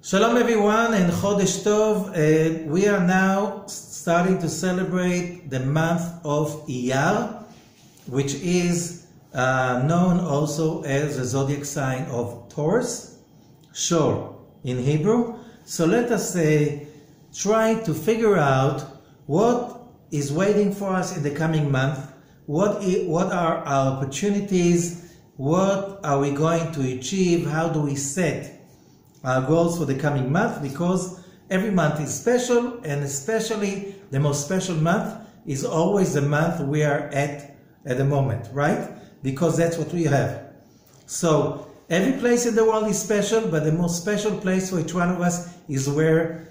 Shalom everyone and Chodesh Tov. We are now starting to celebrate the month of Iyar, which is known also as the zodiac sign of Taurus, Shaul in Hebrew. So let us try to figure out what is waiting for us in the coming month, what are our opportunities, what are we going to achieve, how do we set our goals for the coming month, because every month is special, and especially the most special month is always the month we are at the moment, right? Because that's what we have. So every place in the world is special, but the most special place for each one of us is where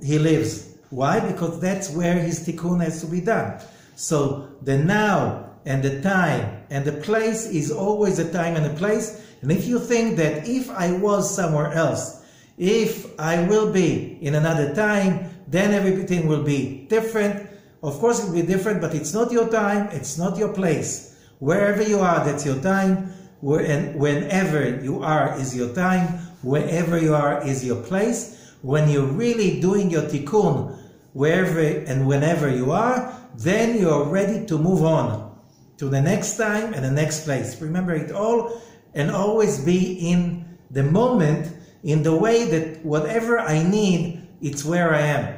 he lives. Why? Because that's where his tikkun has to be done. So the now and the time and the place is always the time and the place. And if you think that if I was somewhere else, if I will be in another time, then everything will be different. Of course it will be different, but it's not your time, it's not your place. Wherever you are, that's your time. Whenever you are is your time. Wherever you are is your place. When you're really doing your tikkun, wherever and whenever you are, then you're ready to move on to the next time and the next place. Remember it all, and always be in the moment, in the way that whatever I need, it's where I am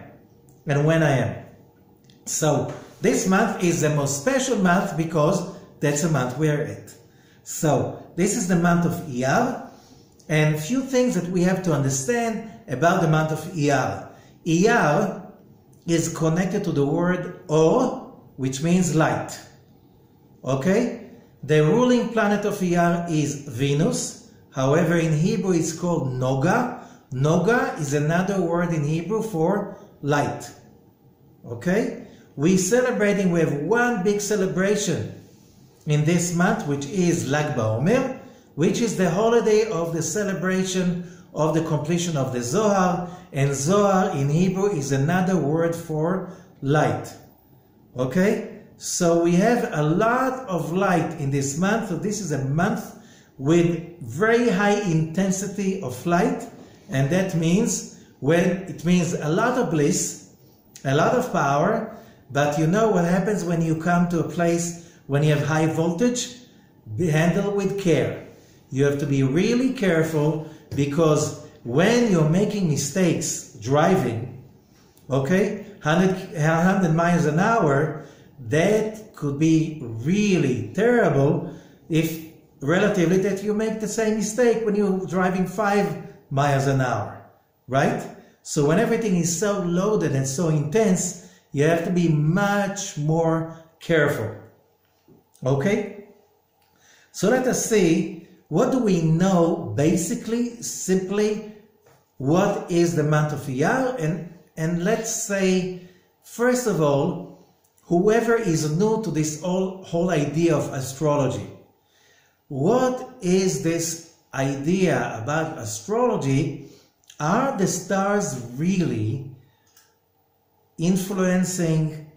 and when I am. So this month is the most special month because that's the month we're at. So this is the month of Iyar, and a few things that we have to understand about the month of Iyar. Iyar is connected to the word Or, which means light. Okay? The ruling planet of Iyar is Venus. However, in Hebrew it's called Noga. Noga is another word in Hebrew for light. Okay? We have one big celebration in this month, which is Lag BaOmer, which is the holiday of the celebration of the completion of the Zohar. And Zohar in Hebrew is another word for light. Okay? So we have a lot of light in this month. So this is a month with very high intensity of light, and that means it means a lot of bliss, a lot of power. But you know what happens when you come to a place when you have high voltage? Handle with care. You have to be really careful, because when you're making mistakes driving, okay, 100 miles an hour, that could be really terrible if relatively that you make the same mistake when you're driving 5 miles an hour, right? So when everything is so loaded and so intense, you have to be much more careful. Okay? So let us see, what do we know basically, simply, what is the month of Iyar? And let's say, first of all, whoever is new to this whole idea of astrology, what is this idea about astrology? Are the stars really influencing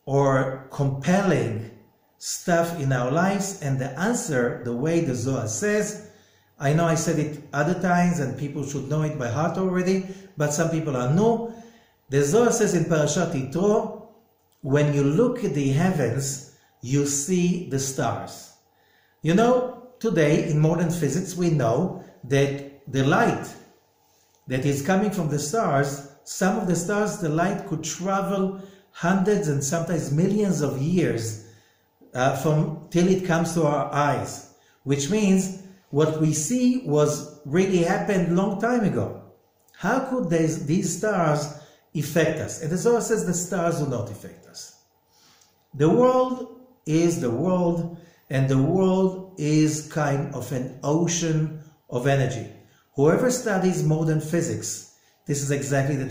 or compelling stuff in our lives? And the answer, the way the Zohar says, I know I said it other times and people should know it by heart already, but some people are new. The Zohar says in Parashat Yitro, when you look at the heavens, you see the stars. You know, today in modern physics, we know that the light that is coming from the stars, some of the stars, the light could travel hundreds and sometimes millions of years till it comes to our eyes, which means what we see really happened long time ago. How could these stars affect us? And the Zohar says the stars do not affect us. The world is the world, and the world is kind of an ocean of energy. Whoever studies modern physics, this is exactly the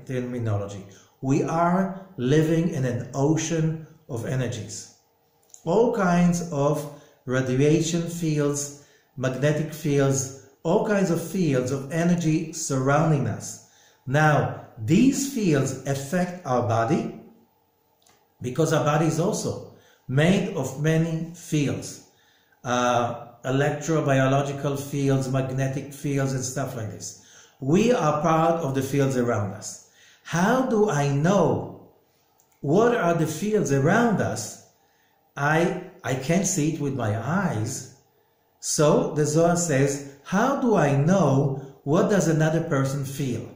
terminology. We are living in an ocean of energies. All kinds of radiation fields, magnetic fields, all kinds of fields of energy surrounding us. Now, these fields affect our body, because our body is also made of many fields. Electrobiological fields, magnetic fields, and stuff like this. We are part of the fields around us. How do I know what are the fields around us? I can't see it with my eyes. So the Zohar says, how do I know what does another person feel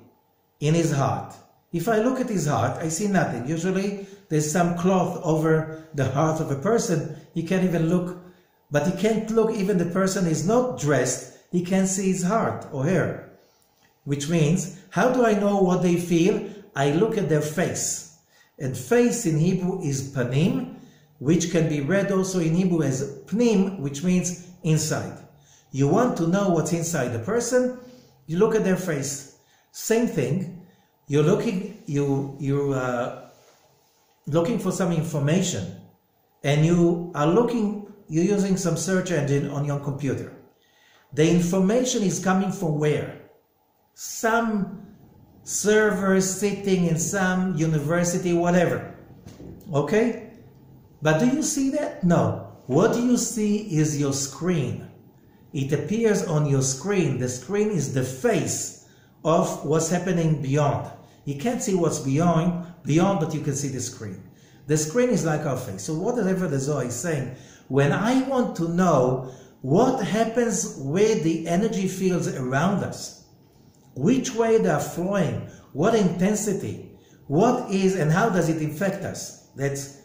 in his heart? If I look at his heart, I see nothing. Usually there's some cloth over the heart of a person. He can't even look, but he can't look, even the person is not dressed, he can't see his heart or hair. Which means, how do I know what they feel? I look at their face. And face in Hebrew is panim, which can be read also in Hebrew as pnim, which means inside. You want to know what's inside the person, you look at their face. Same thing. You're looking for some information, and you're using some search engine on your computer. The information is coming from where? Some server sitting in some university, whatever. Okay? But do you see that? No. What you see is your screen. It appears on your screen. The screen is the face of what's happening beyond. You can't see what's beyond, but you can see the screen. The screen is like our face. So whatever the Zohar is saying, when I want to know what happens with the energy fields around us, which way they are flowing, what intensity, what is and how does it affect us,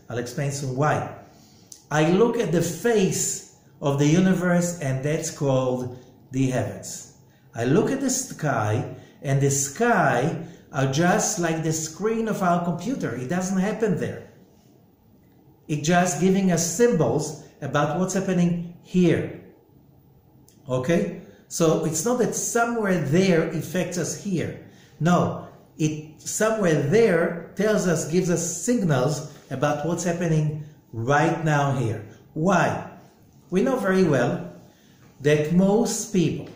I'll explain soon why. I look at the face of the universe, and that's called the heavens. I look at the sky, and the sky are just like the screen of our computer. It doesn't happen there. It's just giving us symbols about what's happening here. Okay? So it's not that somewhere there affects us here. No, somewhere there tells us, gives us signals about what's happening right now here. Why? We know very well that most people,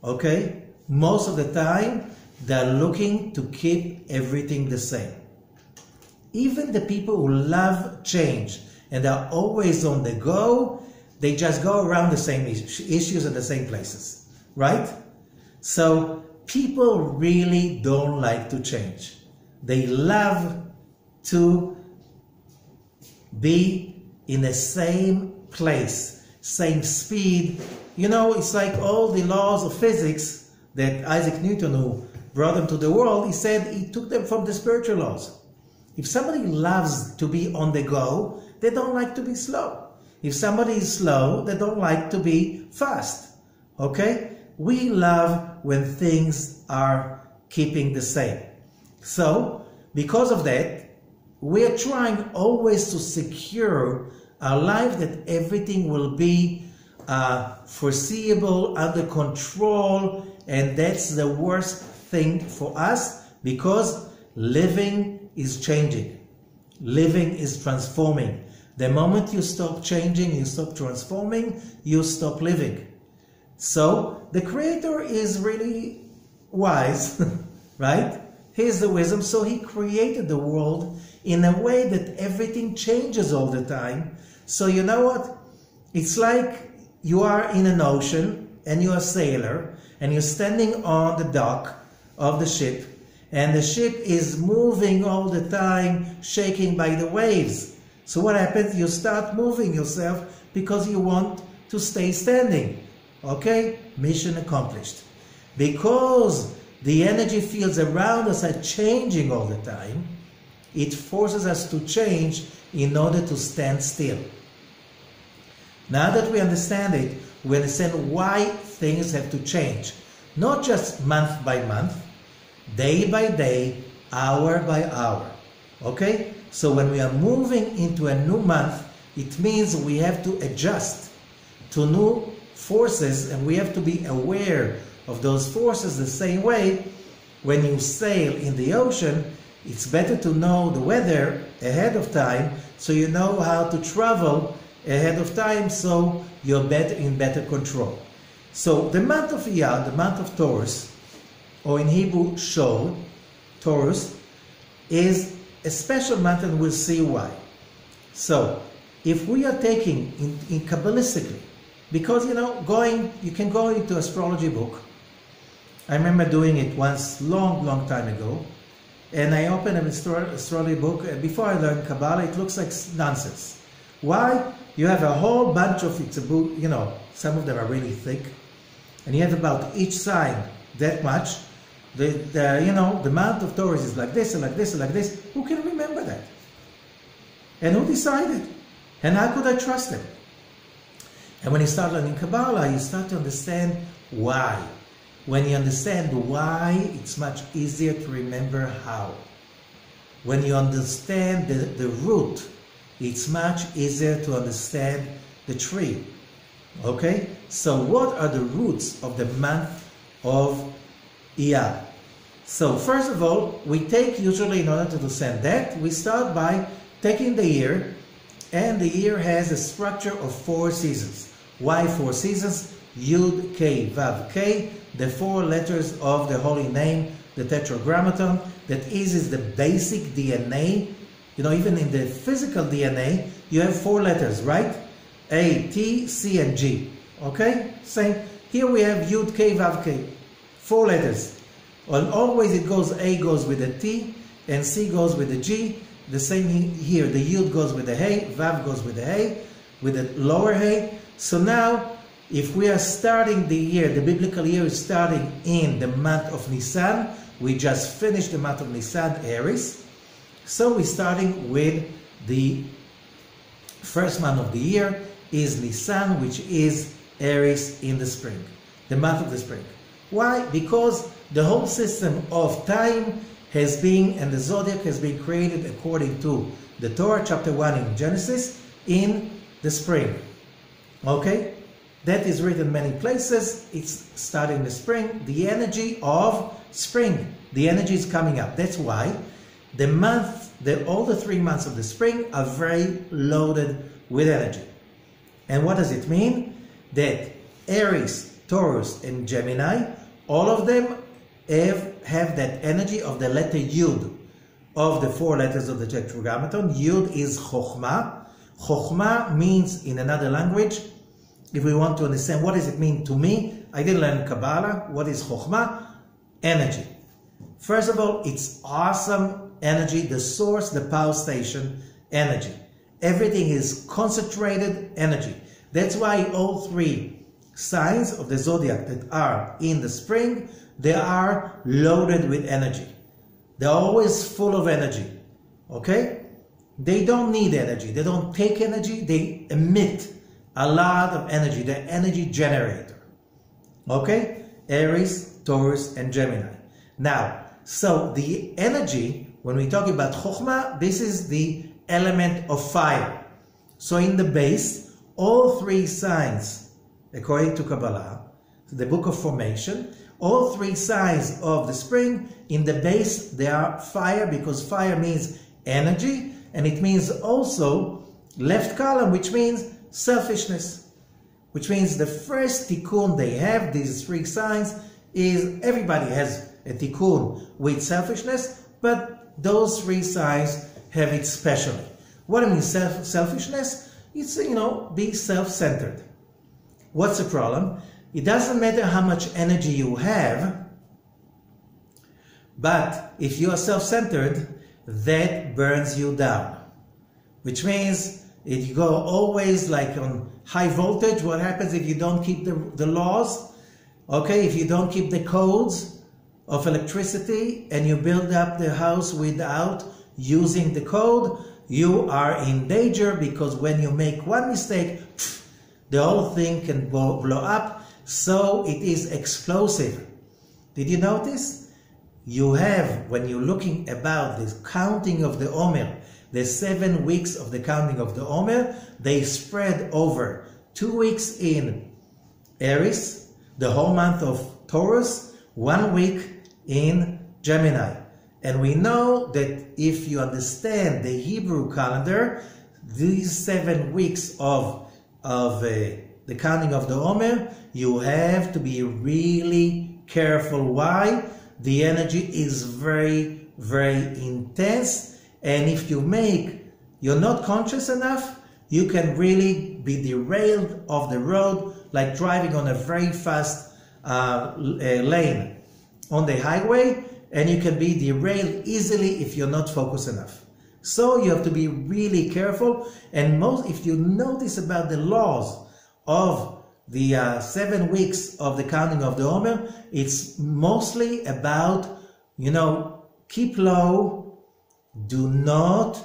okay, most of the time, they're looking to keep everything the same. Even the people who love change and are always on the go, they just go around the same issues in the same places, right? So people really don't like to change. They love to be in the same place, same speed. You know, it's like all the laws of physics that Isaac Newton, who brought them to the world, he said he took them from the spiritual laws. If somebody loves to be on the go, they don't like to be slow. If somebody is slow, they don't like to be fast. Okay? We love when things are keeping the same. So, because of that, we are trying always to secure our life, that everything will be foreseeable, under control, and that's the worst thing for us, because living is changing. Living is transforming. The moment you stop changing, you stop transforming, you stop living. So the Creator is really wise, right? Here's the wisdom. So he created the world in a way that everything changes all the time. So you know what? It's like you are in an ocean and you're a sailor and you're standing on the dock of the ship, and the ship is moving all the time, shaking by the waves. So what happens? You start moving yourself because you want to stay standing. Okay? Mission accomplished. Because the energy fields around us are changing all the time, it forces us to change in order to stand still. Now that we understand it, we understand why things have to change. Not just month by month, day by day, hour by hour. Okay? So when we are moving into a new month, it means we have to adjust to new forces, and we have to be aware of those forces the same way. When you sail in the ocean, it's better to know the weather ahead of time, so you know how to travel ahead of time, so you're in better control. So the month of Iyar, the month of Taurus, or in Hebrew Shaul, Taurus, is a special month, and we'll see why. So if we are taking in Kabbalistically, because you know, you can go into astrology book I remember doing it once long time ago, and I opened an astrology book. Before I learned Kabbalah, it looks like nonsense. Why? You have a whole bunch of, it's a book, you know, some of them are really thick, and you have about each sign that much. You know, the month of Taurus is like this and like this and like this. Who can remember that? And who decided? And how could I trust them? And when you start learning Kabbalah, you start to understand why. When you understand why, it's much easier to remember how. When you understand the root, it's much easier to understand the tree. Okay? So what are the roots of the month of Iyar? So first of all, we take usually, in order to understand that, we start by taking the year, and the year has a structure of 4 seasons. Why 4 seasons? Yud, K, Vav, K, the 4 letters of the holy name, the Tetragrammaton, that is the basic DNA. You know, even in the physical DNA, you have 4 letters, right? A, T, C, and G. Okay? Same. Here we have Yud, K, Vav, K. 4 letters. And always it goes, A goes with a T, and C goes with a G. The same here, the Yud goes with a Hey, Vav goes with a Hey, with a lower Hey. So now, if we are starting the year, the biblical year is starting in the month of Nisan. We just finished the month of Nisan, Aries. So we're starting with the first month of the year is Nisan, which is Aries in the spring, the month of the spring. Why? Because the whole system of time has been, and the zodiac has been created according to the Torah, chapter 1 in Genesis, in the spring. Okay? That is written many places. It's starting in the spring. The energy of spring, the energy is coming up. That's why the month, all the 3 months of the spring are very loaded with energy. And what does it mean? That Aries, Taurus, and Gemini, all of them have that energy of the letter Yud, of the 4 letters of the Tetragrammaton. Yud is Chokhmah. Chokhmah means, in another language, if we want to understand what does it mean to me, I didn't learn Kabbalah. What is Chokhmah? Energy. First of all, it's awesome energy, the source, the power station, energy. Everything is concentrated energy. That's why all 3 signs of the zodiac that are in the spring, they are loaded with energy. They're always full of energy. Okay? They don't need energy. They don't take energy. They emit a lot of energy. They're energy generator. Okay? Aries, Taurus, and Gemini. Now, so the energy, when we talk about Chokhmah, this is the element of fire. So in the base, all 3 signs, according to Kabbalah, the book of formation, all 3 signs of the spring, in the base, they are fire, because fire means energy, and it means also left column, which means selfishness, which means the first tikkun they have, these 3 signs, is everybody has a tikkun with selfishness, but those 3 signs have it specially. What I mean selfishness? It's, you know, be self-centered. What's the problem? It doesn't matter how much energy you have, but if you are self-centered, that burns you down. Which means if you go always like on high voltage, what happens if you don't keep the laws? Okay, if you don't keep the codes of electricity and you build up the house without using the code, you are in danger, because when you make one mistake, the whole thing can blow up. So it is explosive. Did you notice? You have, when you're looking about the counting of the Omer, the 7 weeks of the counting of the Omer, they spread over 2 weeks in Aries, the whole month of Taurus, 1 week in Gemini. And we know that if you understand the Hebrew calendar, these 7 weeks of the counting of the Omer, you have to be really careful. Why? The energy is very, very intense, and if you're not conscious enough, you can really be derailed off the road, like driving on a very fast lane. on the highway, and you can be derailed easily if you're not focused enough. So you have to be really careful. And if you notice about the laws of the 7 weeks of the counting of the Omer, it's mostly about, keep low, do not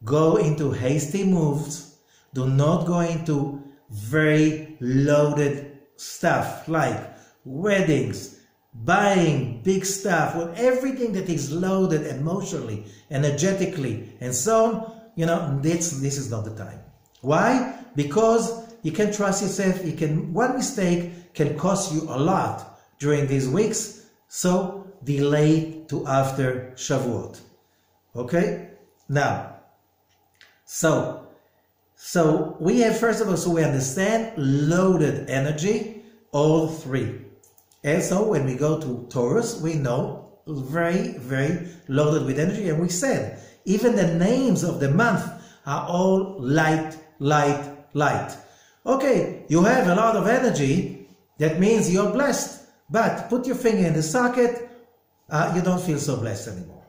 go into hasty moves, do not go into very loaded stuff like weddings, buying big stuff, with everything that is loaded emotionally, energetically, and so on. This is not the time. Why? Because you can trust yourself. One mistake can cost you a lot during these weeks. So delay to after Shavuot. Okay? Now, so we have, first of all, so we understand loaded energy, all three. And so when we go to Taurus, we know very, very loaded with energy. And we said, even the names of the month are all light, light, light. Okay, you have a lot of energy, that means you're blessed. But put your finger in the socket, you don't feel so blessed anymore.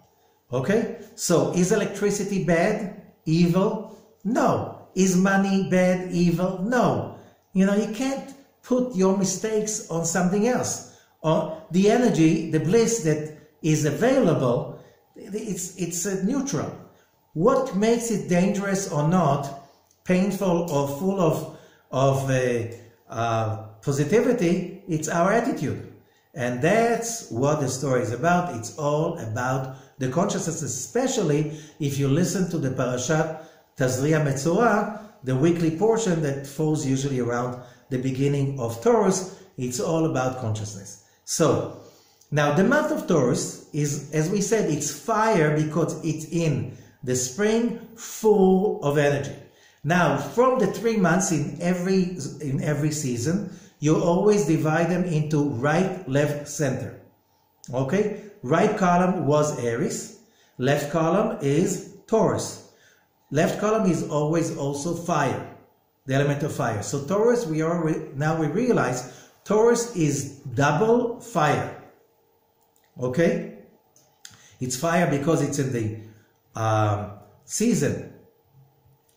Okay, so is electricity bad, evil? No. Is money bad, evil? No. You can't put your mistakes on something else. Or the energy, the bliss that is available, it's neutral. What makes it dangerous or not, painful or full of positivity, it's our attitude. And that's what the story is about. It's all about the consciousness, especially if you listen to the Parashat Tazria Metzora, the weekly portion that falls usually around the beginning of Taurus. It's all about consciousness. So, now the month of Taurus is, as we said, it's fire because it's in the spring, full of energy. Now, from the 3 months in every season, you always divide them into right, left, center. Okay? Right column was Aries. Left column is Taurus. Left column is always also fire, the element of fire. So Taurus, now we realize Taurus is double fire. Okay? It's fire because it's in the season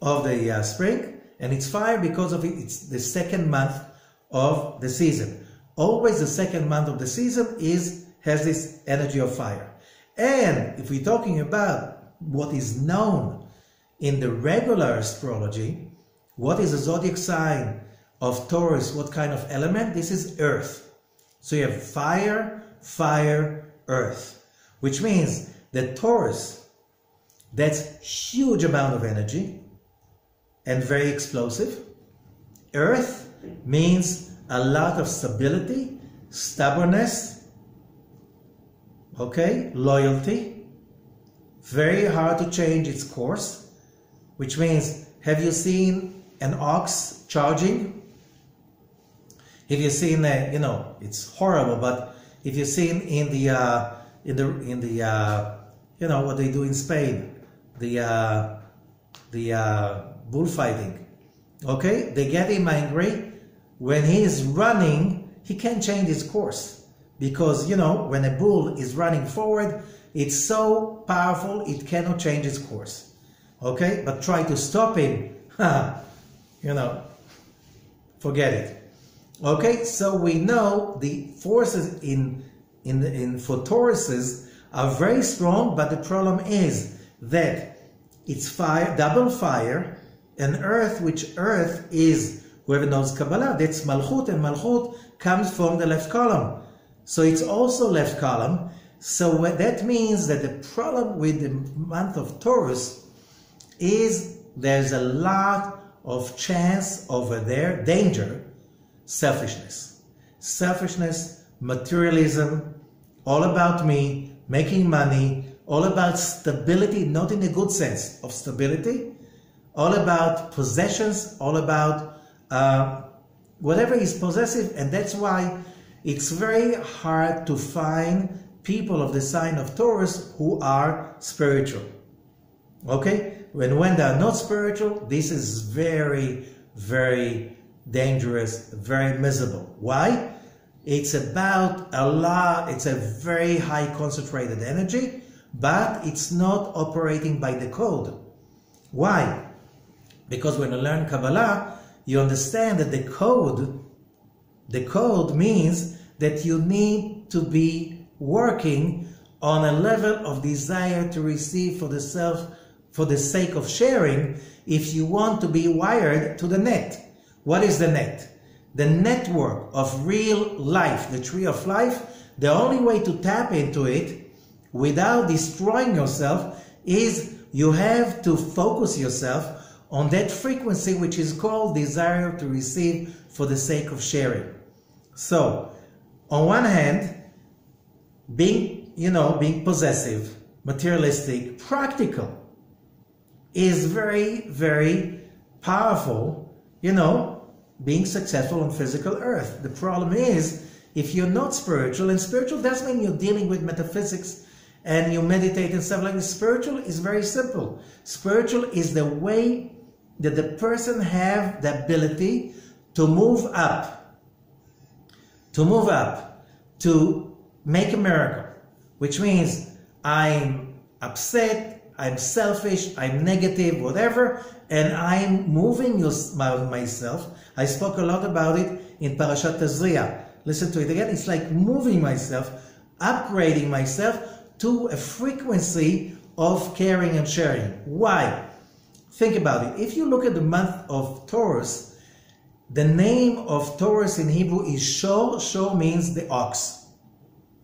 of the spring, and it's fire because it's the second month of the season. Always the second month of the season has this energy of fire. And if we're talking about what is known in the regular astrology, what is the zodiac sign of Taurus, what kind of element? This is earth. So you have fire, fire, earth, which means that Taurus, that's huge amount of energy and very explosive. Earth means a lot of stability, stubbornness, okay, loyalty, very hard to change its course, which means, have you seen an ox charging? If you've seen, it's horrible, but if you've seen in the what they do in Spain, the bullfighting, okay, they get him angry. When he is running, he can't change his course because, when a bull is running forward, it's so powerful, it cannot change its course. Okay, but try to stop him, forget it. Okay, so we know the forces for Tauruses are very strong, but the problem is that it's fire, double fire, and earth, which earth is, whoever knows Kabbalah, that's Malchut, and Malchut comes from the left column. So it's also left column. So that means that the problem with the month of Taurus is there's a lot of chance over there, danger, selfishness. Selfishness, materialism, all about me, making money, all about stability, not in a good sense of stability, all about possessions, all about whatever is possessive, and that's why it's very hard to find people of the sign of Taurus who are spiritual. Okay? When they are not spiritual, this is very, very dangerous, very miserable. Why? It's about a lot, it's a very high concentrated energy, but it's not operating by the code. Why? Because when you learn Kabbalah, you understand that the code means that you need to be working on a level of desire to receive for the self, for the sake of sharing, if you want to be wired to the net. What is the net? The network of real life, the tree of life. The only way to tap into it without destroying yourself is you have to focus yourself on that frequency which is called desire to receive for the sake of sharing. So, on one hand, being possessive, materialistic, practical is very, very powerful, being successful on physical earth. The problem is, if you're not spiritual, and spiritual doesn't mean you're dealing with metaphysics and you meditate and stuff like this. Spiritual is very simple. Spiritual is the way that the person have the ability to move up, to make a miracle, which means I'm upset, I'm selfish, I'm negative, whatever, and I'm moving myself. I spoke a lot about it in Parashat Tazria. Listen to it again. It's like moving myself, upgrading myself to a frequency of caring and sharing. Why? Think about it. If you look at the month of Taurus, the name of Taurus in Hebrew is Shaul. Shaul means the ox.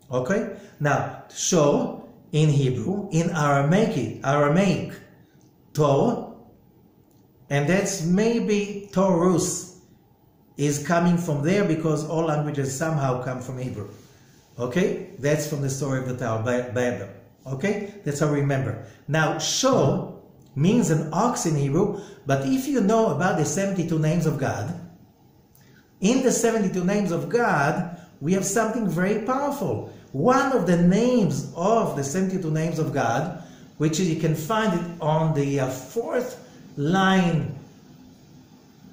Okay? Now, Shaul in Hebrew, in Aramaic, Tor, and that's maybe Taurus is coming from there because all languages somehow come from Hebrew. Okay? That's from the story of the Tower of Babel. Okay? That's how we remember. Now, Shaul means an ox in Hebrew, but if you know about the 72 names of God, in the 72 names of God, we have something very powerful. One of the names of the 72 names of God, which you can find it on the fourth line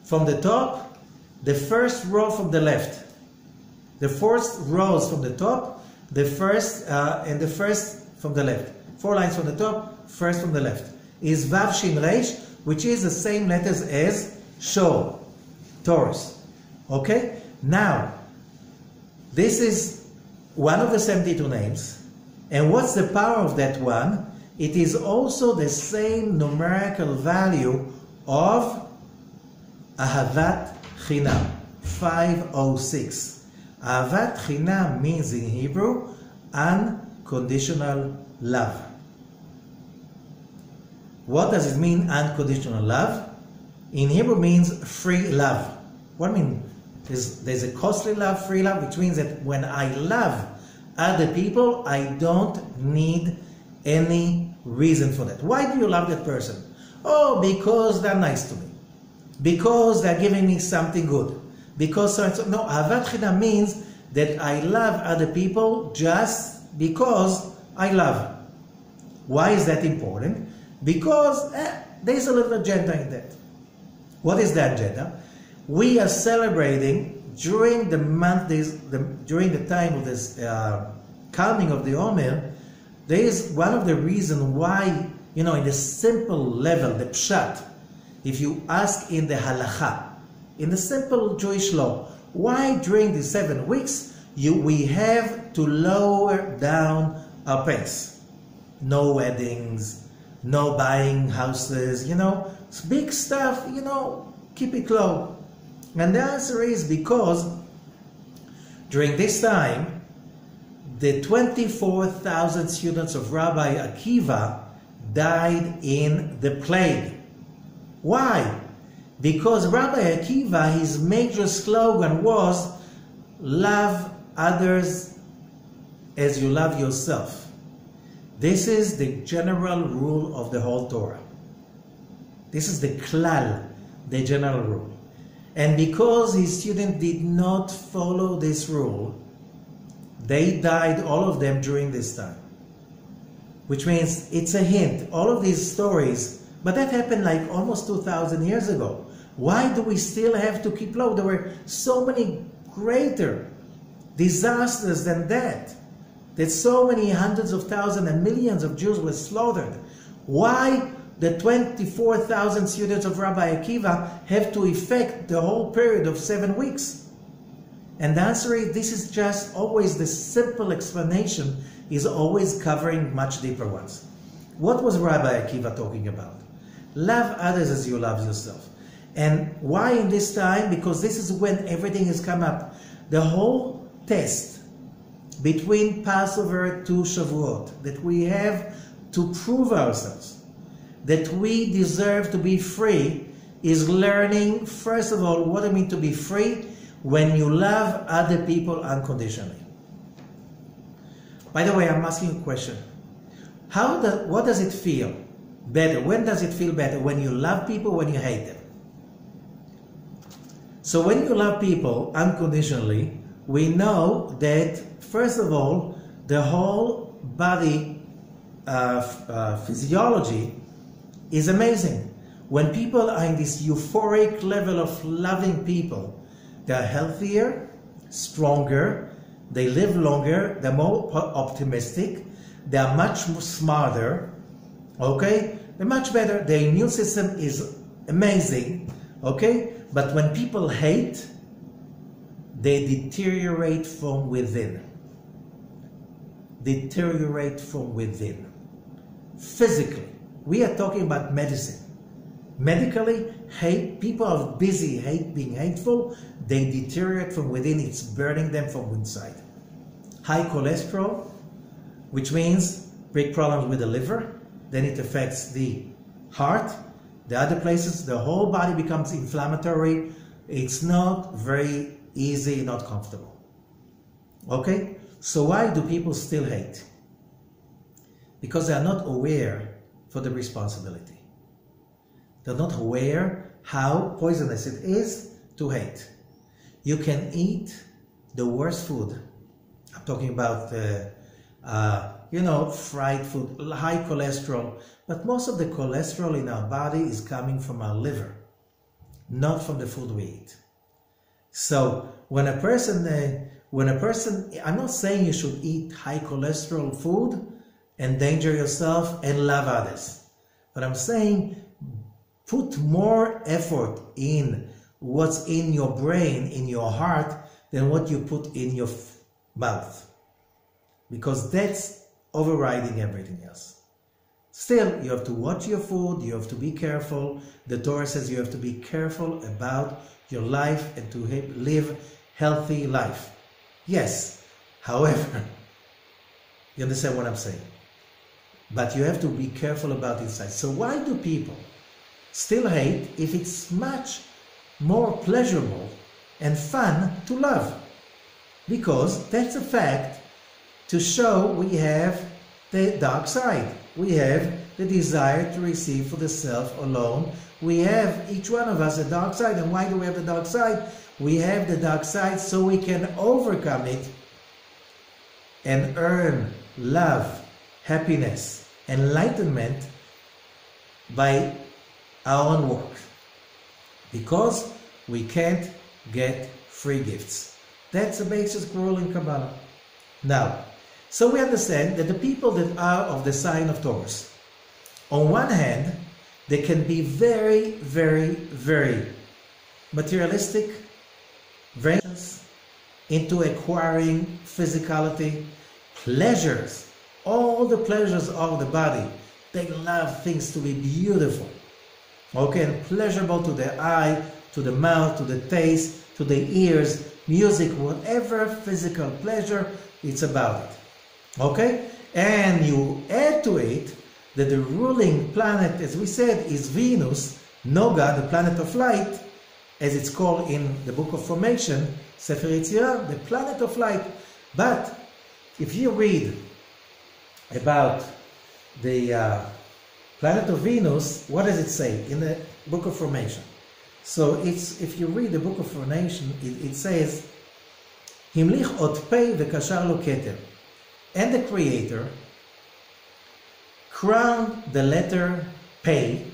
from the top, the first row from the left. The fourth rows from the top, the first and the first from the left. 4 lines from the top, first from the left. Is Vav Shin Reish, which is the same letters as Shaul, Taurus. Okay? Now, this is one of the 72 names. And what's the power of that one? It is also the same numerical value of Ahavat Chinam, 506. Ahavat Chinam means in Hebrew, unconditional love. What does it mean, unconditional love? In Hebrew means free love. What I mean? There's a costly love, free love, which means that when I love other people, I don't need any reason for that. Why do you love that person? Oh, because they're nice to me. Because they're giving me something good. Because so and so. No, Ahavat Chinam means that I love other people just because I love. Why is that important? Because there's a little agenda in that. What is the agenda? We are celebrating during the month, during the time of this calming of the Omer. There is one of the reasons why, in the simple level, the pshat, if you ask in the halacha, in the simple Jewish law, why during the 7 weeks we have to lower down our pace? No weddings, no buying houses, it's big stuff, keep it low. And the answer is because during this time, the 24,000 students of Rabbi Akiva died in the plague. Why? Because Rabbi Akiva, his major slogan was, love others as you love yourself. This is the general rule of the whole Torah. This is the klal, the general rule. And because his students did not follow this rule, they died, all of them, during this time. Which means it's a hint. All of these stories, but that happened like almost 2,000 years ago. Why do we still have to keep low? There were so many greater disasters than that. That so many hundreds of thousands and millions of Jews were slaughtered. Why the 24,000 students of Rabbi Akiva have to effect the whole period of 7 weeks? And the answer is, this is just always the simple explanation is always covering much deeper ones. What was Rabbi Akiva talking about? Love others as you love yourself. And why in this time? Because this is when everything has come up. The whole test between Passover to Shavuot, that we have to prove ourselves, that we deserve to be free, is learning, first of all, what it means to be free when you love other people unconditionally. By the way, I'm asking a question. What does it feel better? When does it feel better? When you love people, when you hate them? So when you love people unconditionally, we know that, first of all, the whole body physiology is amazing. When people are in this euphoric level of loving people, they are healthier, stronger, they live longer, they're more optimistic, they are much more smarter, okay? They're much better, their immune system is amazing, okay? But when people hate, they deteriorate from within. Deteriorate from within. Physically. We are talking about medicine. Medically, people are busy being hateful, they deteriorate from within, it's burning them from inside. High cholesterol, which means big problems with the liver, then it affects the heart, the other places, the whole body becomes inflammatory. It's not very easy, not comfortable. Okay? So why do people still hate? Because they are not aware for the responsibility. They're not aware how poisonous it is to hate. You can eat the worst food. I'm talking about fried food, high cholesterol, but most of the cholesterol in our body is coming from our liver, not from the food we eat. So when a person, I'm not saying you should eat high cholesterol food, endanger yourself and love others, but I'm saying put more effort in what's in your brain, in your heart, than what you put in your mouth, because that's overriding everything else. Still, you have to watch your food, you have to be careful. The Torah says you have to be careful about your life and to live healthy life. Yes, however, you understand what I'm saying? But you have to be careful about inside. So why do people still hate if it's much more pleasurable and fun to love? Because that's a fact to show we have the dark side. We have the desire to receive for the self alone. We have, each one of us, a dark side. And why do we have the dark side? We have the dark side so we can overcome it and earn love, happiness, enlightenment by our own work. Because we can't get free gifts. That's the basic rule in Kabbalah. Now, so we understand that the people that are of the sign of Taurus, on one hand, they can be very, very, very materialistic, very into acquiring physicality, pleasures, all the pleasures of the body. They love things to be beautiful, okay, and pleasurable to the eye, to the mouth, to the taste, to the ears, music, whatever physical pleasure, it's about it. Okay? And you add to it that the ruling planet, as we said, is Venus, Noga, the planet of light, as it's called in the Book of Formation, Sefer Yetzirah, the planet of light. But if you read about the planet of Venus, what does it say in the Book of Formation? So if you read the Book of Formation, it says, Himlich ot pei v'kashar lo keter. And the Creator crowned the letter Pei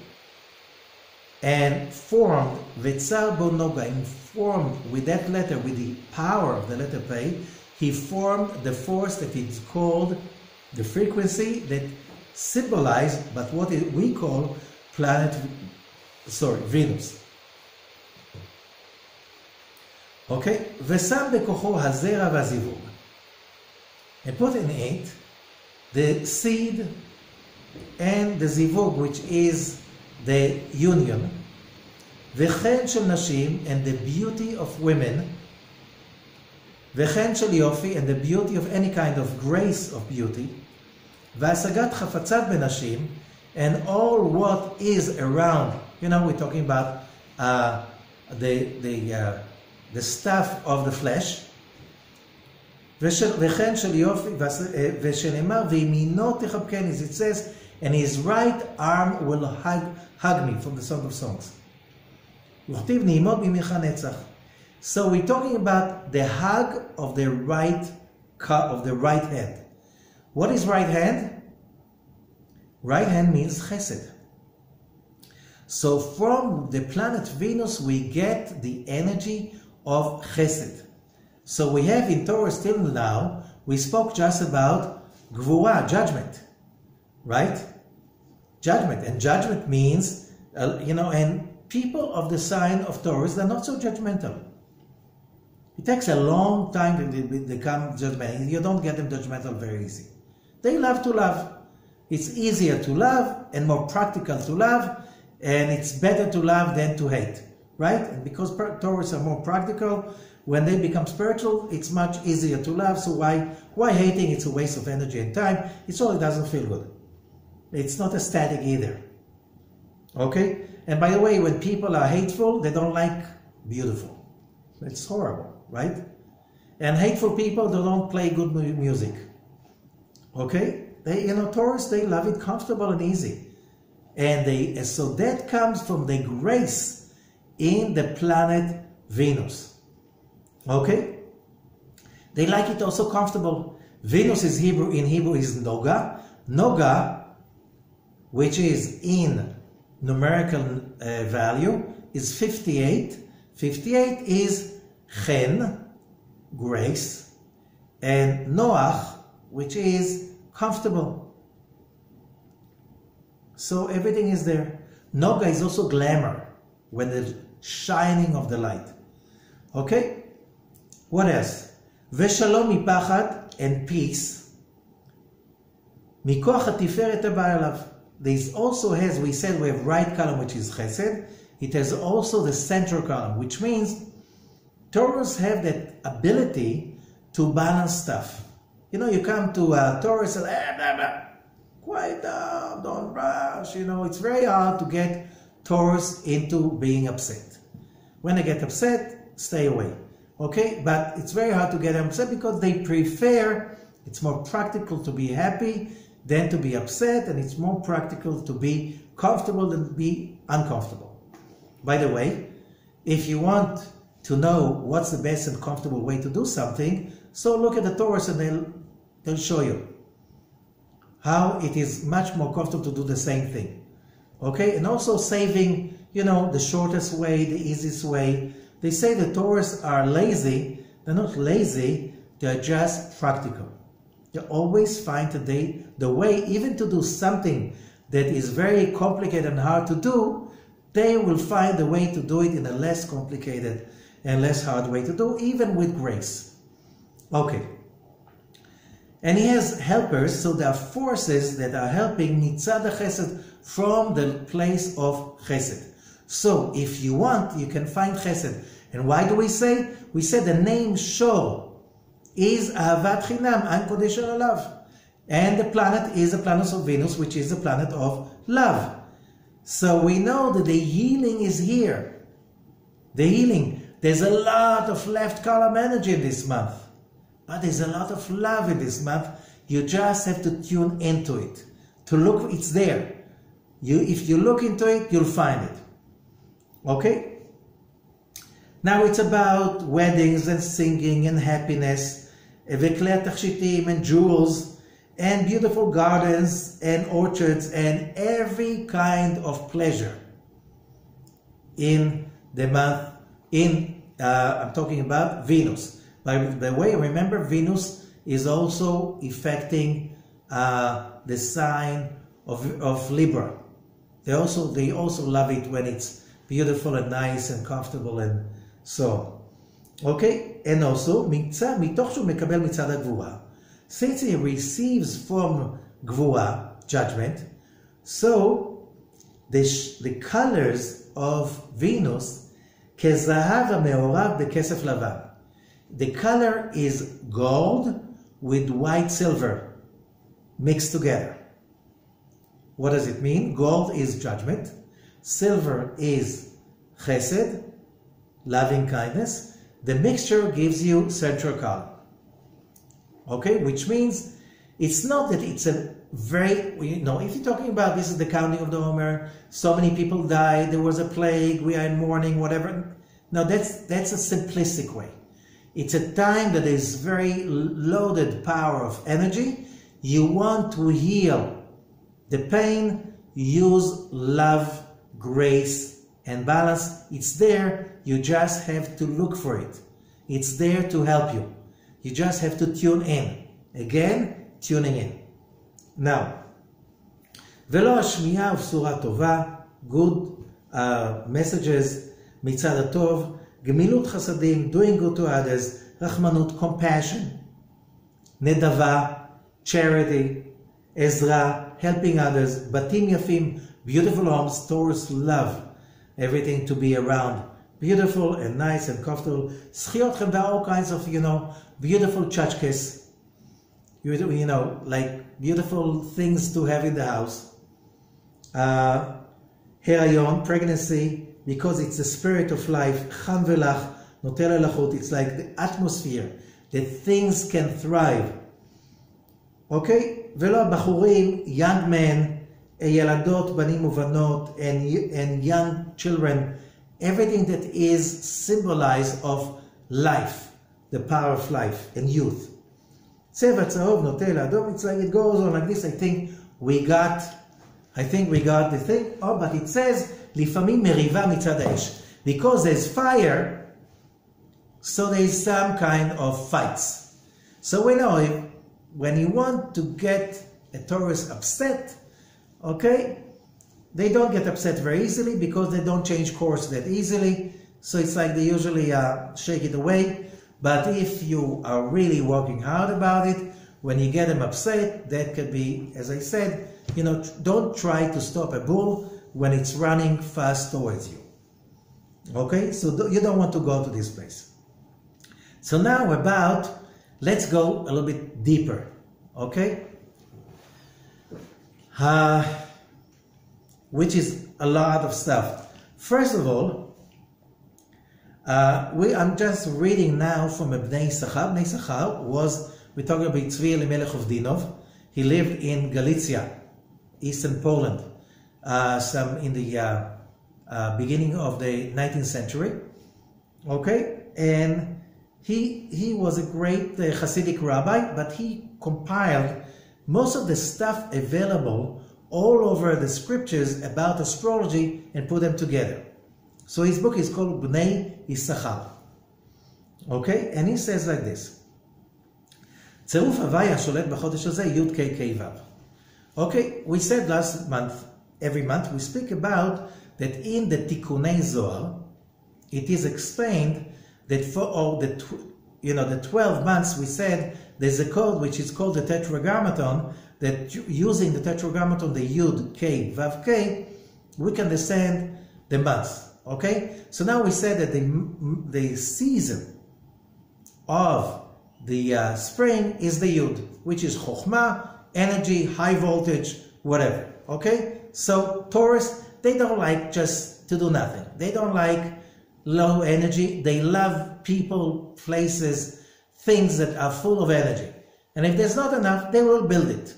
and formed Vitzar bo Noga, and formed with that letter, with the power of the letter Pei, he formed the force that is called the frequency that symbolized, but what we call Venus. Okay? ושם בכוחו הזרע והזיווג. And put in it the seed and the zivug, which is the union, וכן של נשים, and the beauty of women, וכן של יופי, and the beauty of any kind of grace of beauty, והשגת חפצת בנשים, and all what is around. You know, we're talking about the stuff of the flesh. וכן של יופי, ושנאמר, וימינו תחבקני, it says, and his right arm will hug me, from the Song of Songs. וכתיב נעימות בימיך נצח. So we're talking about the hug of the right hand. What is right hand? Right hand means chesed. So from the planet Venus we get the energy of chesed. So we have in Taurus till now, we spoke just about gvura, judgment, right? Judgment, and judgment means, and people of the sign of Taurus, they're not so judgmental. It takes a long time to become judgmental. You don't get them judgmental very easy. They love to love. It's easier to love and more practical to love, and it's better to love than to hate, right? And because Taurus are more practical, when they become spiritual, it's much easier to love. So why hating? It's a waste of energy and time. It doesn't feel good. It's not aesthetic either. Okay? And by the way, when people are hateful, they don't like beautiful. It's horrible, right? And hateful people, they don't play good music. Okay? Taurus, they love it comfortable and easy. And so that comes from the grace in the planet Venus. Okay? They like it also comfortable. Venus is in Hebrew is Noga. Noga, which is in numerical value, is 58. 58 is Chen, grace, and Noach, which is comfortable. So everything is there. Noga is also glamour, when the shining of the light. Okay? What else? Veshalom mipachad, and peace. Mikoach hatiferet haba elav. This also has, we said we have right column, which is chesed. It has also the central column, which means Taurus have that ability to balance stuff. You come to Taurus and blah, blah. Quiet down, don't rush. It's very hard to get Taurus into being upset. When they get upset, stay away. Okay? But it's very hard to get them upset because they prefer, it's more practical to be happy than to be upset, and it's more practical to be comfortable than to be uncomfortable. By the way, if you want to know what's the best and comfortable way to do something, so look at the Taurus and they'll show you how it is much more comfortable to do the same thing. Okay? And also saving, the shortest way, the easiest way. They say the Taurus are lazy. They're not lazy, they're just practical. They always find the way, even to do something that is very complicated and hard to do, they will find a way to do it in a less complicated and less hard way to do, even with grace. Okay. And he has helpers, so there are forces that are helping mitzad chesed from the place of chesed. So if you want, you can find chesed. And why do we say? We said the name Shaul is Ahavat Chinam, unconditional love. And the planet is the planet of Venus, which is the planet of love. So we know that the healing is here. The healing. There's a lot of left column energy in this month. But there's a lot of love in this month. You just have to tune into it. To look, it's there. If you look into it, you'll find it. Okay? Now it's about weddings and singing and happiness, and jewels, and beautiful gardens and orchards and every kind of pleasure in the month, I'm talking about Venus. By the way, remember Venus is also affecting the sign of Libra. They also love it when it's beautiful and nice and comfortable and so on. Okay? And also, מתוך שהוא מקבל מצד הגבורה, since he receives from גבורה, judgment, so the colors of Venus, כזהב המעורב בכסף לבן. The color is gold with white silver mixed together. What does it mean? Gold is judgment. Silver is chesed, loving kindness. The mixture gives you central color. Okay, which means it's not that it's a very, if you're talking about this is the counting of the Omer, so many people died, there was a plague, we are in mourning, whatever. No, that's a simplistic way. It's a time that is very loaded power of energy. You want to heal the pain, use love, grace, and balance. It's there, you just have to look for it. It's there to help you. You just have to tune in. Again, tuning in. Now, ולא השמיעה ובשורה טובה, good messages מצד הטוב, גמילות חסדים, doing good to others, רחמנות, compassion, נדבה, charity, עזרה, helping others, בתים יפים, beautiful homes, Taurus, love, everything to be around, beautiful and nice and comfortable, זכיות חמדה, all kinds of, beautiful tchotchkes, like beautiful things to have in the house. Herayon, pregnancy, because it's the spirit of life, cham velach, notel elachut, it's like the atmosphere, that things can thrive. Okay? ולא הבחורים, young men, ילדות, בנים ובנות, and young children, everything that is symbolized of life, the power of life and youth. צבע צהוב נוטה לאדום, it's like it goes on like this. I think we got the thing. Oh, but it says לפעמים מריבה מצד האש, because there's fire, so there's some kind of fights. So we know when you want to get a Taurus upset, okay, they don't get upset very easily because they don't change course that easily. So it's like they usually shake it away. But if you are really working hard about it, when you get them upset, that could be, as I said, don't try to stop a bull when it's running fast towards you. Okay, so you don't want to go to this place. So now let's go a little bit deeper, okay? Which is a lot of stuff. First of all, I'm just reading now from Bnei Issachar. Bnei Issachar we're talking about Tzvi Elimelech of Dinov. He lived in Galicia, eastern Poland, in the beginning of the 19th century. Okay, and he was a great Hasidic rabbi, but he compiled most of the stuff available all over the scriptures about astrology and put them together. So his book is called Bnei Issachar. Okay? And he says like this. צירוף הוואי השולט בחודש הזה, Youdkevitch. Okay, we said every month, we speak about that in the Tikkunei Zohar, it is explained that for all the 12 months, we said there's a code which is called the Tetragrammaton, that using the Tetragrammaton, the Yud, K, Vav, K, we can understand the months. Okay, so now we said that the season of the spring is the Yud, which is Chokhmah, energy, high voltage, whatever. Okay, so Taurus, they don't like just to do nothing. They don't like low energy. They love people, places, things that are full of energy. And if there's not enough, they will build it.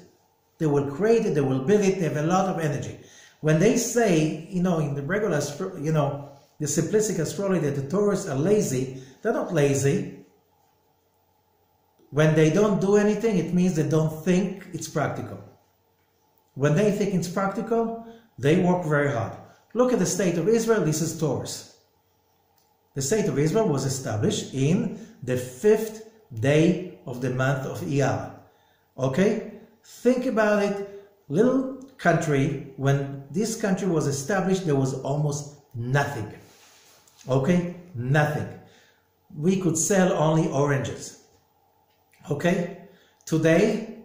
They will create it, they will build it, they have a lot of energy. When they say, in the regular, the simplistic astrology that the Taurus are lazy, they're not lazy. When they don't do anything, it means they don't think it's practical. When they think it's practical, they work very hard. Look at the state of Israel, this is Taurus. The state of Israel was established in the 5th day of the month of Iyar. Okay? Think about it. Little country, when this country was established, there was almost nothing. Okay? Nothing. We could sell only oranges. Okay? Today,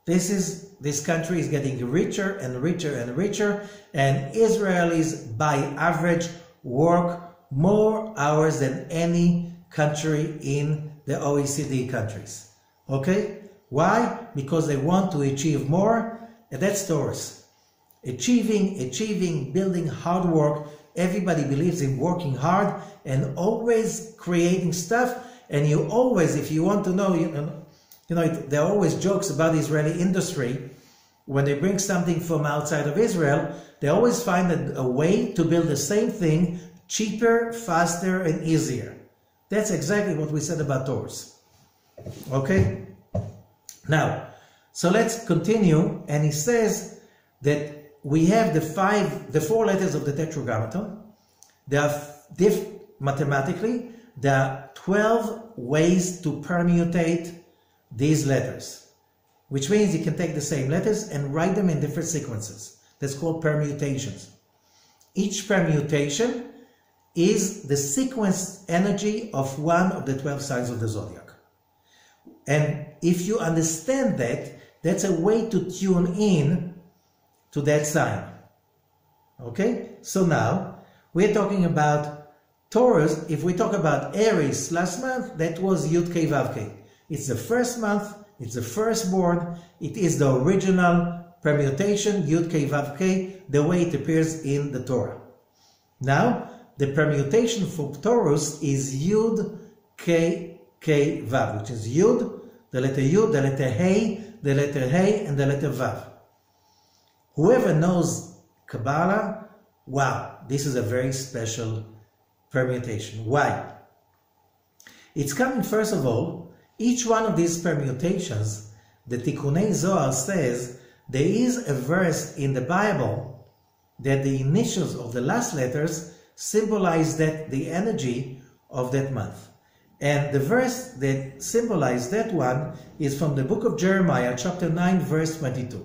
this country is getting richer and richer and richer, and Israelis by average work more hours than any country in the OECD countries. Okay? Why? Because they want to achieve more, and that's Taurus. Achieving, building, hard work. Everybody believes in working hard and always creating stuff, and you always, if you want to know, there are always jokes about Israeli industry. When they bring something from outside of Israel, they always find a way to build the same thing cheaper, faster, and easier. That's exactly what we said about Taurus. Okay? Now, so let's continue. And he says that we have the 4 letters of the Tetragrammaton. There are mathematically, there are 12 ways to permutate these letters, which means you can take the same letters and write them in different sequences. That's called permutations. Each permutation is the sequence energy of one of the 12 signs of the zodiac. And if you understand that, that's a way to tune in to that sign. Okay? So now, we're talking about Taurus. If we talk about Aries last month, that was Youdkevitch. It's the first month, it's the firstborn, it is the original permutation, Youdkevitch, the way it appears in the Torah. Now, the permutation for Taurus is Youdkevitch, which is Yud, the letter Yud, the letter Hey, the letter Hey, and the letter Vav. Whoever knows Kabbalah, wow, this is a very special permutation. Why? It's coming, first of all, each one of these permutations, the Tikkunei Zohar says, there is a verse in the Bible that the initials of the last letters symbolize the energy of that month. And the verse that symbolizes that one is from the book of Jeremiah, chapter 9, verse 22,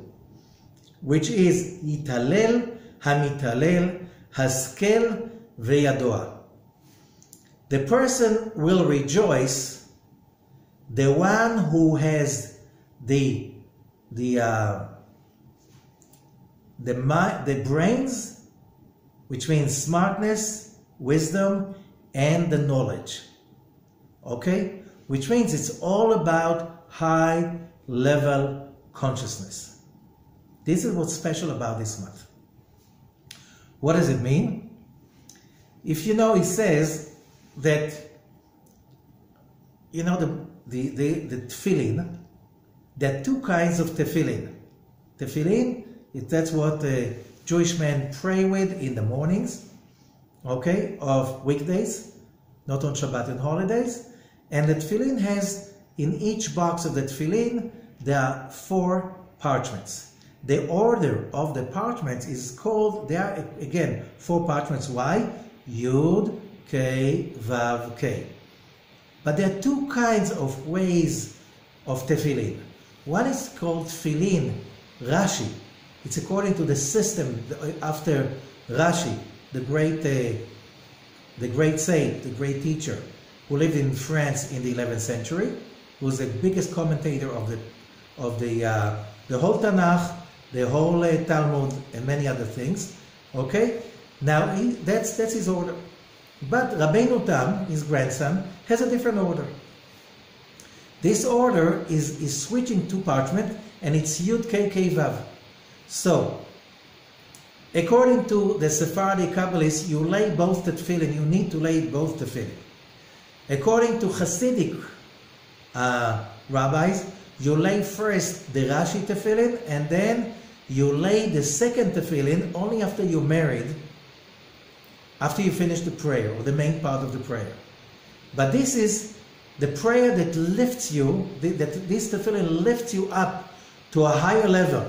which is Yitalel Hamitalel Haskel Veyadoa. The person will rejoice, the one who has the brains, which means smartness, wisdom, and the knowledge. Okay? Which means it's all about high level consciousness. This is what's special about this month. What does it mean? If you know, he says that, you know, the tefillin, there are 2 kinds of tefillin. Tefillin, that's what Jewish men pray with in the mornings, okay, of weekdays, not on Shabbat and holidays. And the tefillin has, in each box of the tefillin, there are 4 parchments. The order of the parchments is called, there are again 4 parchments. Why? Yud, K, Vav, K. But there are 2 kinds of ways of tefillin. One is called tefillin Rashi. It's according to the system after Rashi, the great sage, the great teacher, who lived in France in the 11th century, who was the biggest commentator of the whole Tanakh, the whole Talmud, and many other things. Okay, now that's his order. But Rabbeinu Tam, his grandson, has a different order. This order is switching to parchment, and it's Yud K K Vav. So, according to the Sephardi Kabbalists, you lay both the tefillin. You need to lay both the tefillin. According to Hasidic rabbis, you lay first the Rashi tefillin, and then you lay the second tefillin only after you're married, after you finish the prayer, or the main part of the prayer. But this is the prayer that lifts you, that this tefillin lifts you up to a higher level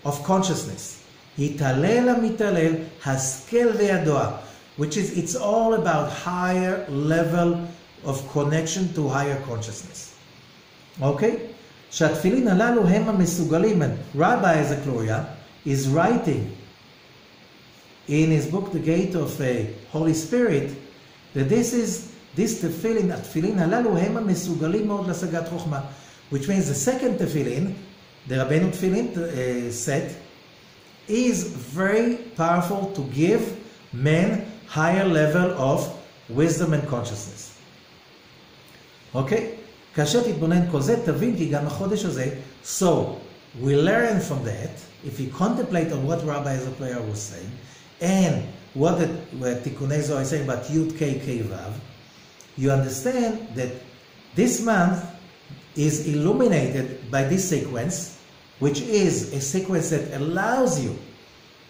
of consciousness. Yitalel mitalel haskel veyadoa, which is, it's all about higher level of connection to higher consciousness. אוקיי? שהתפילין הללו הם המסוגלים, and Rabbi Zechariah is writing in his book The Gate of Holy Spirit that this תפילין, התפילין הללו הם המסוגלים מאוד להשגת חוכמה, which means the second תפילין, the Rabbeinu תפילין set, is very powerful to give men higher level of wisdom and consciousness. אוקיי? כאשר תתבונן כל זה, תבין כי גם החודש הזה, so we learn from that, if you contemplate on what Rabbi Zechariah was saying, and what Tikkunei Zohar is saying about Youdkevitch, you understand that this month is illuminated by this sequence, which is a sequence that allows you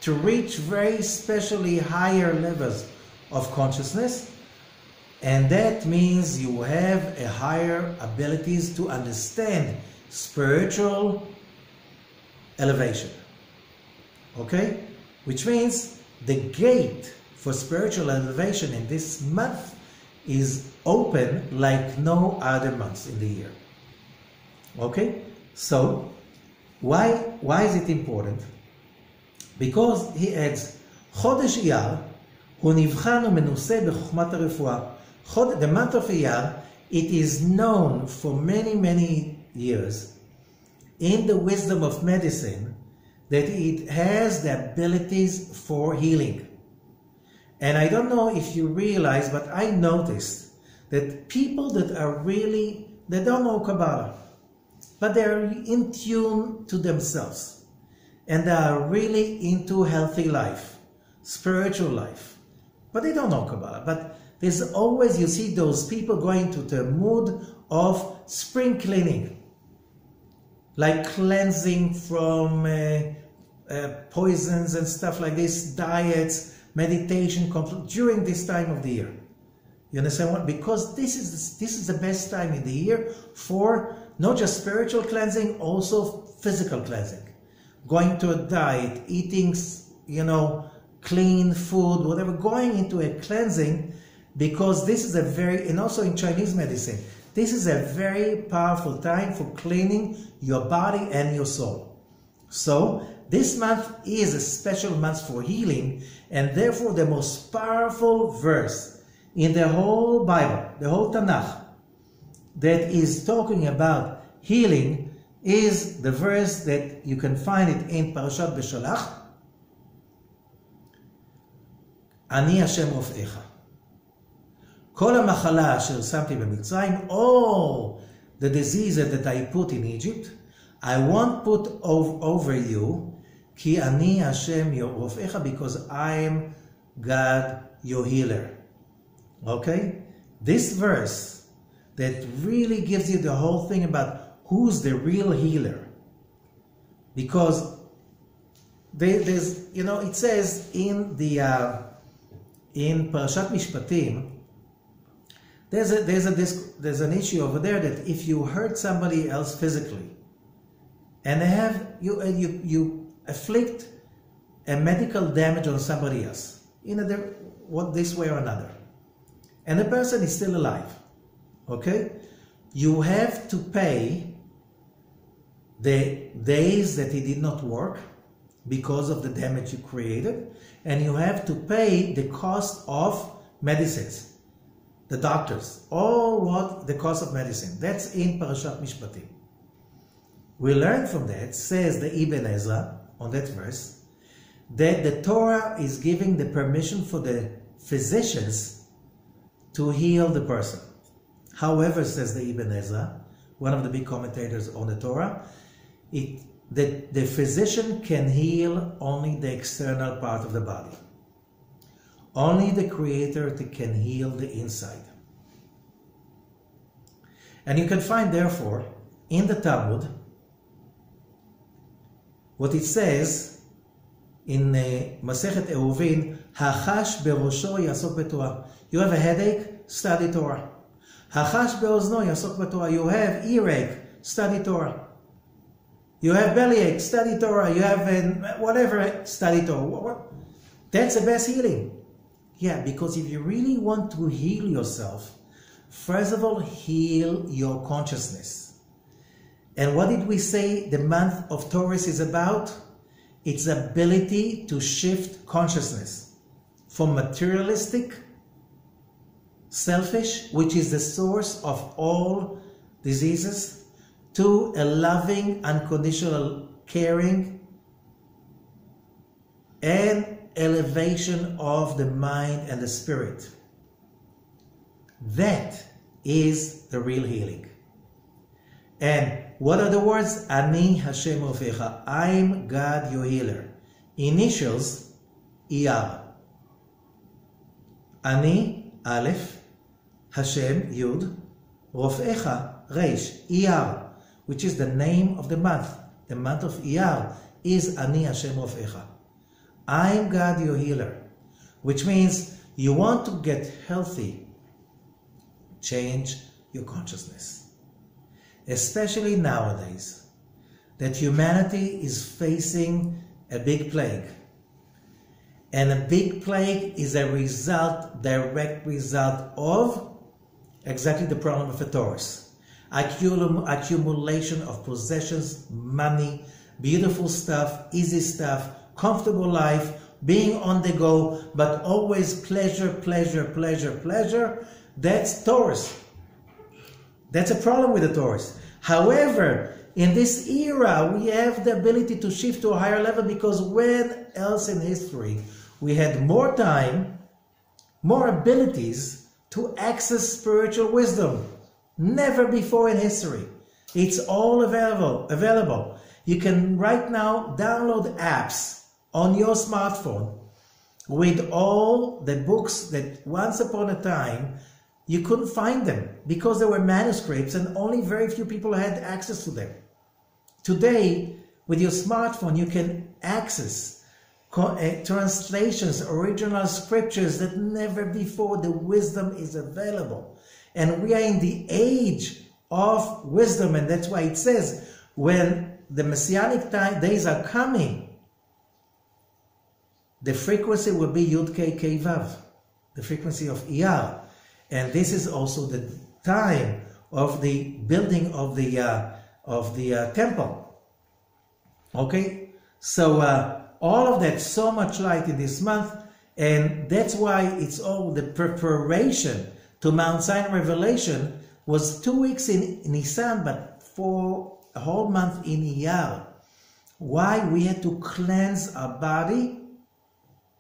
to reach very specially higher levels of consciousness, and that means you have a higher abilities to understand spiritual elevation. Okay? Which means the gate for spiritual elevation in this month is open like no other months in the year. Okay? So, why is it important? Because he adds, חודש אייר הוא נבחן ומנוסה בחוכמת הרפואה. The month of Iyar, it is known for many years in the wisdom of medicine that it has the abilities for healing. And I don't know if you realize, but I noticed that people that are really, they don't know Kabbalah, but they're in tune to themselves. And they are really into healthy life, spiritual life. But they don't know Kabbalah. But there's always, you see those people going to the mood of spring cleaning. Like cleansing from poisons and stuff like this, diets, meditation, during this time of the year. You understand what? Because this is the best time in the year for not just spiritual cleansing, also physical cleansing. Going to a diet, eating, clean food, whatever, going into a cleansing, because this is a very, and also in Chinese medicine, this is a very powerful time for cleaning your body and your soul. So, this month is a special month for healing, and therefore the most powerful verse in the whole Bible, the whole Tanakh, that is talking about healing is the verse that you can find it in Parashat Beshalach, אני השם רופאיך. כל המחלה אשר שמתי במצרים, all the diseases that I put in Egypt, I won't put over you, כי אני השם רופאיך, because I am God, your healer. Okay? This verse that really gives you the whole thing about who's the real healer. Because there's, it says in the in Parashat Mishpatim, there's an issue over there that if you hurt somebody else physically, and you afflict a medical damage on somebody else, this way or another, and the person is still alive, okay? You have to pay the days that he did not work because of the damage you created, and you have to pay the cost of medicines, the doctors, the cost of medicine. That's in Parashat Mishpatim. We learn from that, says the Ibn Ezra, on that verse, that the Torah is giving the permission for the physicians to heal the person. However, says the Ibn Ezra, one of the big commentators on the Torah, the physician can heal only the external part of the body. Only the Creator can heal the inside. And you can find, therefore, in the Talmud, what it says in Masechet Eruvin, Hachash berosho yasok b'Torah. You have a headache, study Torah. Hachash be'ozno yasok b'Torah. You have earache, study Torah. You have bellyache, study Torah. You have whatever, study Torah. That's the best healing. Yeah, because if you really want to heal yourself, first of all, heal your consciousness. And what did we say the month of Taurus is about? Its ability to shift consciousness from materialistic, selfish, which is the source of all diseases, to a loving, unconditional caring, and elevation of the mind and the spirit. That is the real healing. And what are the words? Ani Hashem Rofecha. I'm God, your healer. Initials, Iyar. Ani, Aleph, Hashem, Yud, Rofecha, Reish, Iyar, which is the name of the month. The month of Iyar is Ani Hashem Rofecha. I'm God, your healer. Which means you want to get healthy. Change your consciousness. Especially nowadays, that humanity is facing a big plague. And a big plague is a result, direct result of exactly the problem of a Taurus. Accumulation of possessions, money, beautiful stuff, easy stuff, comfortable life, being on the go, but always pleasure, pleasure, pleasure, pleasure. That's Taurus. That's a problem with the Taurus. However, in this era, we have the ability to shift to a higher level, because when else in history we had more time, more abilities to access spiritual wisdom? Never before in history. It's all available. You can right now download apps on your smartphone with all the books that once upon a time you couldn't find them because they were manuscripts and only very few people had access to them. Today, with your smartphone, you can access translations, original scriptures that never before the wisdom is available. And we are in the age of wisdom, and that's why it says, when the Messianic days are coming, the frequency will be Youdkevitch, the frequency of Iyar. And this is also the time of the building of the temple. Okay, so all of that, so much light in this month, and that's why it's all the preparation to Mount Sinai revelation was 2 weeks in Nisan, but for a whole month in Iyar. Why? We had to cleanse our body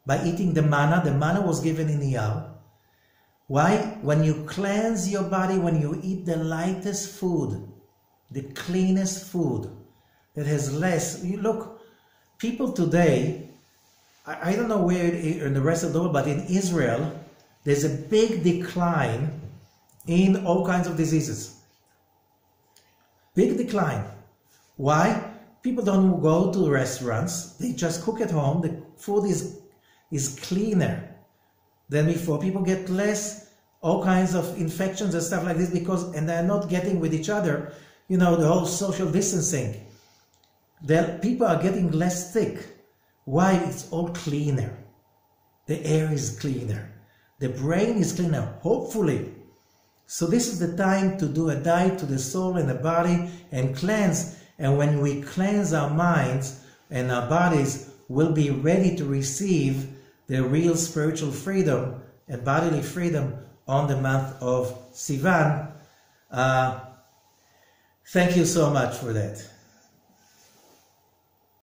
by eating the manna. The manna was given in Iyar. Why? When you cleanse your body, when you eat the lightest food, the cleanest food that has less. You look, people today, I don't know where in the rest of the world, but in Israel, there's a big decline in all kinds of diseases. Big decline. Why? People don't go to restaurants. They just cook at home. The food is cleaner than before. People get less, all kinds of infections and stuff like this and they're not getting with each other, the whole social distancing. People are getting less sick. Why? It's all cleaner. The air is cleaner. The brain is cleaner, hopefully. So this is the time to do a dive to the soul and the body and cleanse. And when we cleanse our minds and our bodies, we'll be ready to receive the real spiritual freedom and bodily freedom on the month of Sivan. Thank you so much for that.